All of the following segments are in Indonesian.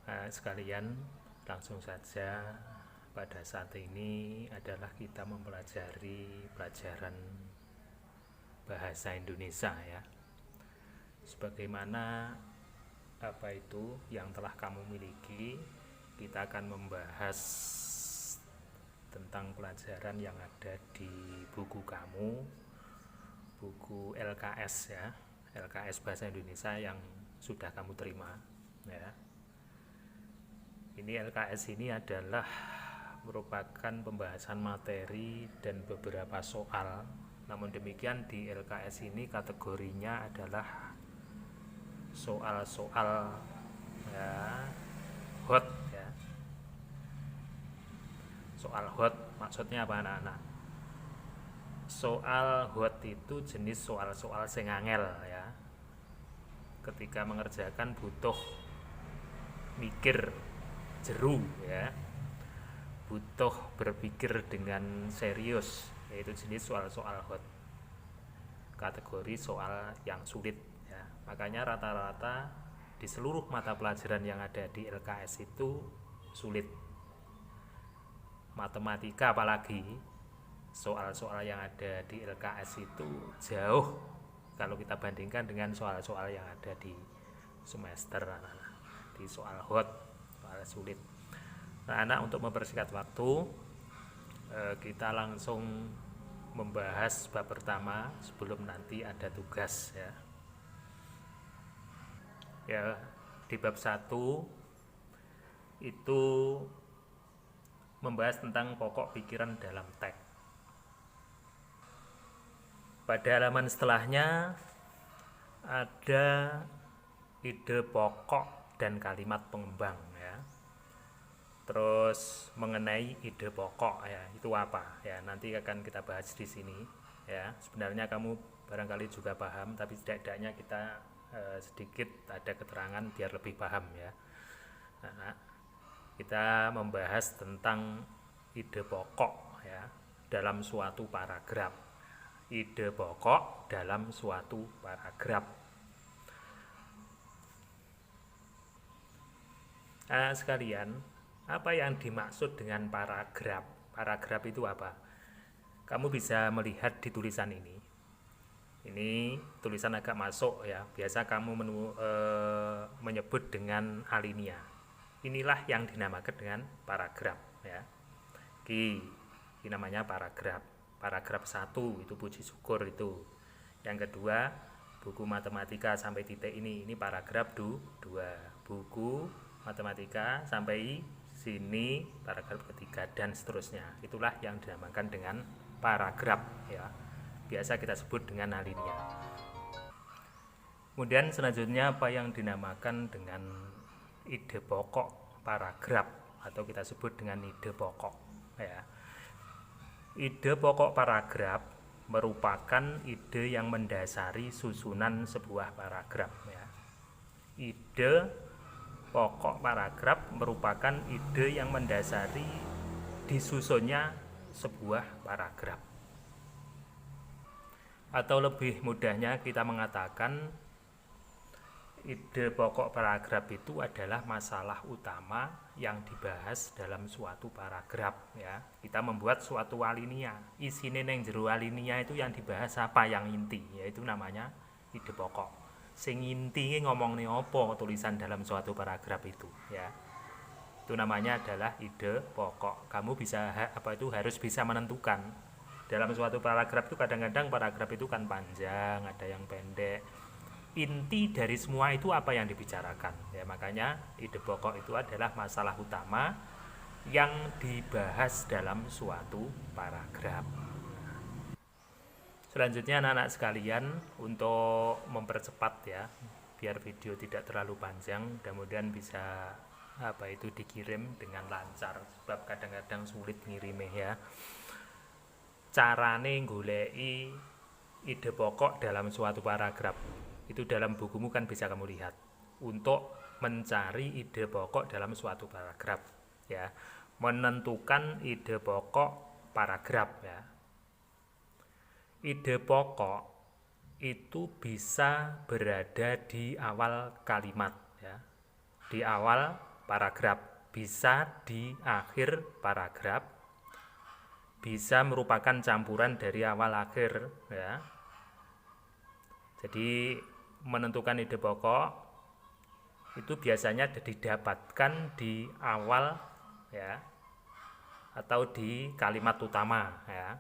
Sekalian, langsung saja pada saat ini adalah kita mempelajari pelajaran bahasa Indonesia ya. Sebagaimana apa itu yang telah kamu miliki, kita akan membahas tentang pelajaran yang ada di buku kamu, buku LKS ya, LKS Bahasa Indonesia yang sudah kamu terima ya. Ini LKS ini adalah merupakan pembahasan materi dan beberapa soal. Namun demikian di LKS ini kategorinya adalah soal-soal ya, hot ya. Soal hot maksudnya apa anak-anak? Soal hot itu jenis soal-soal sing angel ya. Ketika mengerjakan butuh mikir jeru ya, butuh berpikir dengan serius, yaitu jenis soal-soal hot, kategori soal yang sulit ya. Makanya rata-rata di seluruh mata pelajaran yang ada di LKS itu sulit. Matematika apalagi, soal-soal yang ada di LKS itu jauh kalau kita bandingkan dengan soal-soal yang ada di semester anak-anak, di soal hot, soal sulit. Nah, anak, untuk mempersingkat waktu, kita langsung membahas bab pertama sebelum nanti ada tugas ya. Ya, di bab 1 itu membahas tentang pokok pikiran dalam teks. Pada halaman setelahnya ada ide pokok dan kalimat pengembang ya. Terus mengenai ide pokok ya, itu apa ya, nanti akan kita bahas di sini ya. Sebenarnya kamu barangkali juga paham, tapi setidaknya kita sedikit ada keterangan biar lebih paham ya. Nah, kita membahas tentang ide pokok ya dalam suatu paragraf. Ide pokok dalam suatu paragraf. Nah, sekalian, apa yang dimaksud dengan paragraf? Paragraf itu apa? Kamu bisa melihat di tulisan ini. Ini tulisan agak masuk ya. Biasa kamu menyebut dengan alinea. Inilah yang dinamakan dengan paragraf ya. Ini namanya paragraf. Paragraf 1 itu puji syukur itu. Yang kedua, buku matematika sampai titik ini paragraf 2. Buku matematika sampai sini paragraf ketiga dan seterusnya. Itulah yang dinamakan dengan paragraf ya. Biasa kita sebut dengan alinea. Kemudian selanjutnya apa yang dinamakan dengan ide pokok paragraf atau kita sebut dengan ide pokok ya. Ide pokok paragraf merupakan ide yang mendasari susunan sebuah paragraf ya. Ide pokok paragraf merupakan ide yang mendasari disusunnya sebuah paragraf. Atau lebih mudahnya kita mengatakan ide pokok paragraf itu adalah masalah utama yang dibahas dalam suatu paragraf ya. Kita membuat suatu alinea, isine neng jero alinea itu yang dibahas apa yang inti, yaitu namanya ide pokok. Sing inti ngomongnya apa tulisan dalam suatu paragraf itu ya. Itu namanya adalah ide pokok. Kamu bisa harus bisa menentukan. Dalam suatu paragraf itu kadang-kadang paragraf itu kan panjang, ada yang pendek. Inti dari semua itu apa yang dibicarakan ya. Makanya ide pokok itu adalah masalah utama yang dibahas dalam suatu paragraf. Selanjutnya anak-anak sekalian, untuk mempercepat ya, biar video tidak terlalu panjang, kemudian bisa dikirim dengan lancar, sebab kadang-kadang sulit ngirimnya ya. Carane goleki ide pokok dalam suatu paragraf itu dalam bukumu kan bisa kamu lihat. Untuk mencari ide pokok dalam suatu paragraf ya, menentukan ide pokok paragraf ya. Ide pokok itu bisa berada di awal kalimat ya, di awal paragraf, bisa di akhir paragraf, bisa merupakan campuran dari awal akhir ya. Jadi menentukan ide pokok itu biasanya didapatkan di awal ya, atau di kalimat utama ya.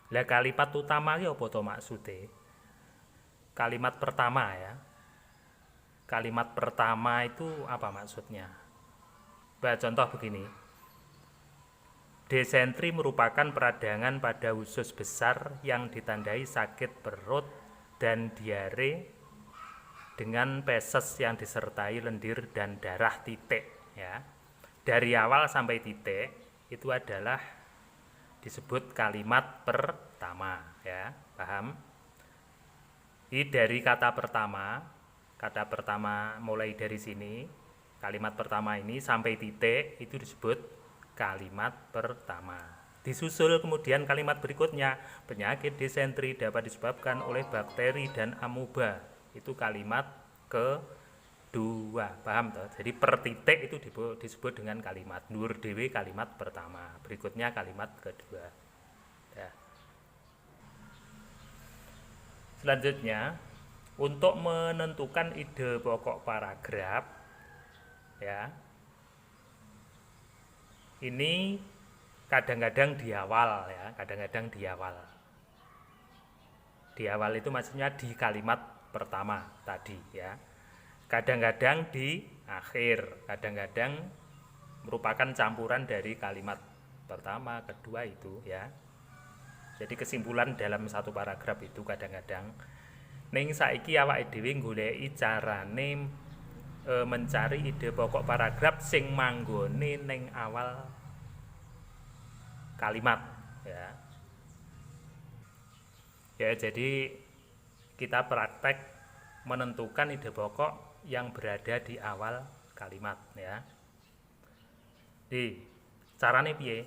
Lah kalimat utama ya apa to maksude? Kalimat pertama ya. Kalimat pertama itu apa maksudnya? Contoh begini. Desentri merupakan peradangan pada usus besar yang ditandai sakit perut dan diare dengan peses yang disertai lendir dan darah titik ya. Dari awal sampai titik itu adalah disebut kalimat pertama ya, paham? Ini dari kata pertama mulai dari sini, kalimat pertama ini sampai titik itu disebut kalimat pertama. Disusul kemudian kalimat berikutnya, penyakit disentri dapat disebabkan oleh bakteri dan amuba. Itu kalimat kedua, paham toh? Jadi per titik itu disebut dengan kalimat nur dewe, kalimat pertama, berikutnya kalimat kedua ya. Selanjutnya, untuk menentukan ide pokok paragraf ya, ini kadang-kadang di awal ya, kadang-kadang di awal. Di awal itu maksudnya di kalimat pertama tadi ya. Kadang-kadang di akhir, kadang-kadang merupakan campuran dari kalimat pertama, kedua itu ya. Jadi kesimpulan dalam satu paragraf itu kadang-kadang ning saiki awake dhewe goleki carane mencari ide pokok paragraf sing manggone ning awal kalimat ya. Ya, jadi kita praktek menentukan ide pokok yang berada di awal kalimat ya. Di carane piye?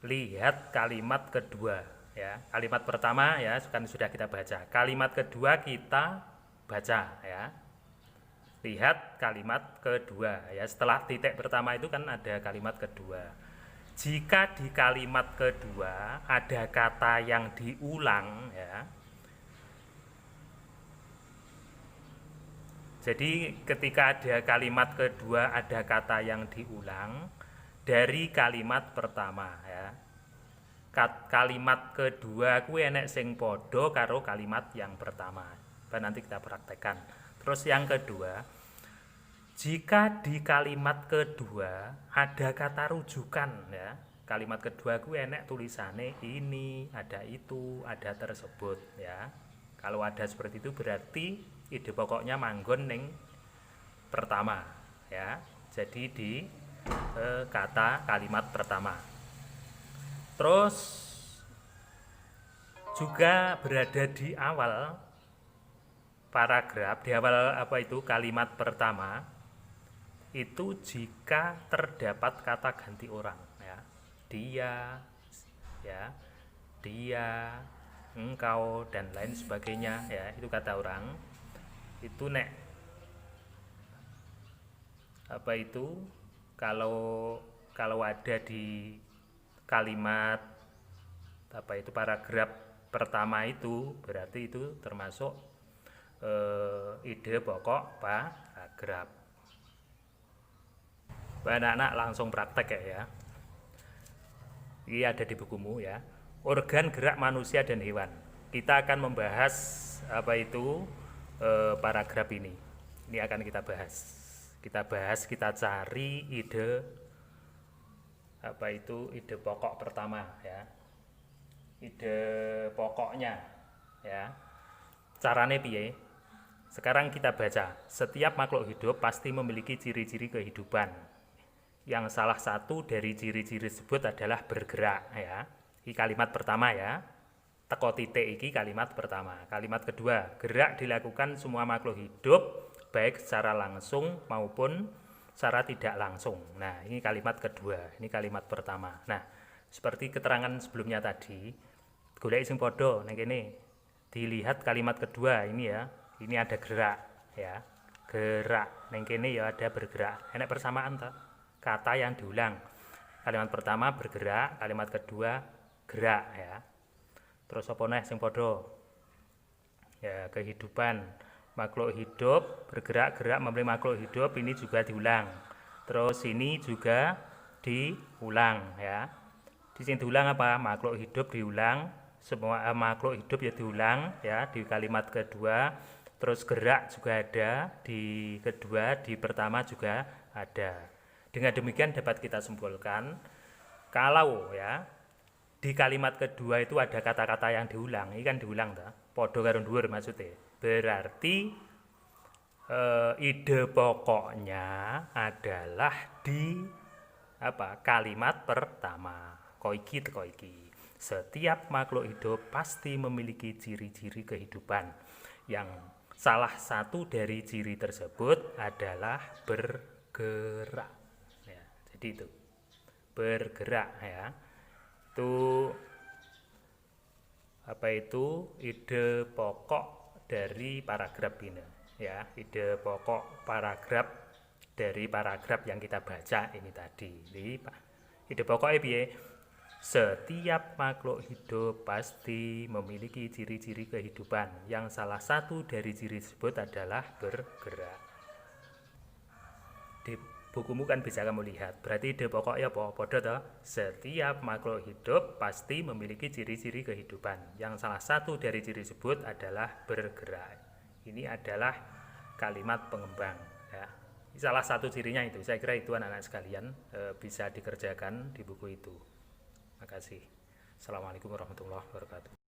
Lihat kalimat kedua ya. Kalimat pertama ya kan sudah kita baca. Kalimat kedua kita baca ya. Lihat kalimat kedua ya. Setelah titik pertama itu kan ada kalimat kedua. Jika di kalimat kedua ada kata yang diulang ya. Jadi ketika ada kalimat kedua ada kata yang diulang dari kalimat pertama ya. Kalimat kedua kuwi enek sing padha karo kalimat yang pertama. Nanti kita praktekkan. Terus yang kedua, jika di kalimat kedua ada kata rujukan ya. Kalimat kedua kuwi enek tulisane ini, ada itu, ada tersebut ya. Kalau ada seperti itu berarti ide pokoknya manggon ning pertama ya. Jadi di kata kalimat pertama. Terus juga berada di awal paragraf, di awal apa itu kalimat pertama itu jika terdapat kata ganti orang ya. Dia ya, dia, engkau dan lain sebagainya ya, itu kata orang. Itu nek apa itu kalau ada di kalimat apa itu paragraf pertama itu berarti itu termasuk ide pokok paragraf. Anak-anak langsung praktek ya. Ini ada di bukumu ya. Organ gerak manusia dan hewan. Kita akan membahas apa itu paragraf ini. Ini akan kita bahas. Kita cari ide apa itu ide pokok pertama ya. Ide pokoknya ya. Carane piye? Sekarang kita baca. Setiap makhluk hidup pasti memiliki ciri-ciri kehidupan. Yang salah satu dari ciri-ciri tersebut adalah bergerak ya. Ini kalimat pertama ya. Teko titik iki kalimat pertama. Kalimat kedua, gerak dilakukan semua makhluk hidup baik secara langsung maupun secara tidak langsung. Nah, ini kalimat kedua, ini kalimat pertama. Nah, seperti keterangan sebelumnya tadi, golek sing padha nang kene. Dilihat kalimat kedua ini ya. Ini ada gerak ya. bergerak. Neng kene ya ada bergerak. Enak persamaan ta? Kata yang diulang. Kalimat pertama bergerak, kalimat kedua gerak ya. Terus apa neh sing padha? Ya, kehidupan. Makhluk hidup bergerak-gerak memberi makhluk hidup ini juga diulang. Terus ini juga diulang ya. Di sini diulang apa? Makhluk hidup diulang. Semua makhluk hidup ya diulang ya di kalimat kedua. Terus gerak juga ada di kedua, di pertama juga ada. Dengan demikian dapat kita simpulkan kalau ya di kalimat kedua itu ada kata-kata yang diulang, ini kan diulang ta? Podo karo dhuwur maksudnya. Berarti ide pokoknya adalah di kalimat pertama. Koiki teko iki. Setiap makhluk hidup pasti memiliki ciri-ciri kehidupan yang salah satu dari ciri tersebut adalah bergerak. Ya, jadi itu bergerak ya. Itu ide pokok dari paragraf ini ya. Ide pokok paragraf dari paragraf yang kita baca ini tadi. Jadi ide pokoknya piye? Setiap makhluk hidup pasti memiliki ciri-ciri kehidupan yang salah satu dari ciri tersebut adalah bergerak. Di bukumu kan bisa kamu lihat. Berarti ide pokoknya apa? Podo toh? Setiap makhluk hidup pasti memiliki ciri-ciri kehidupan yang salah satu dari ciri tersebut adalah bergerak. Ini adalah kalimat pengembang ya. Salah satu cirinya itu. Saya kira itu anak-anak sekalian bisa dikerjakan di buku itu. Terima kasih. Assalamualaikum warahmatullahi wabarakatuh.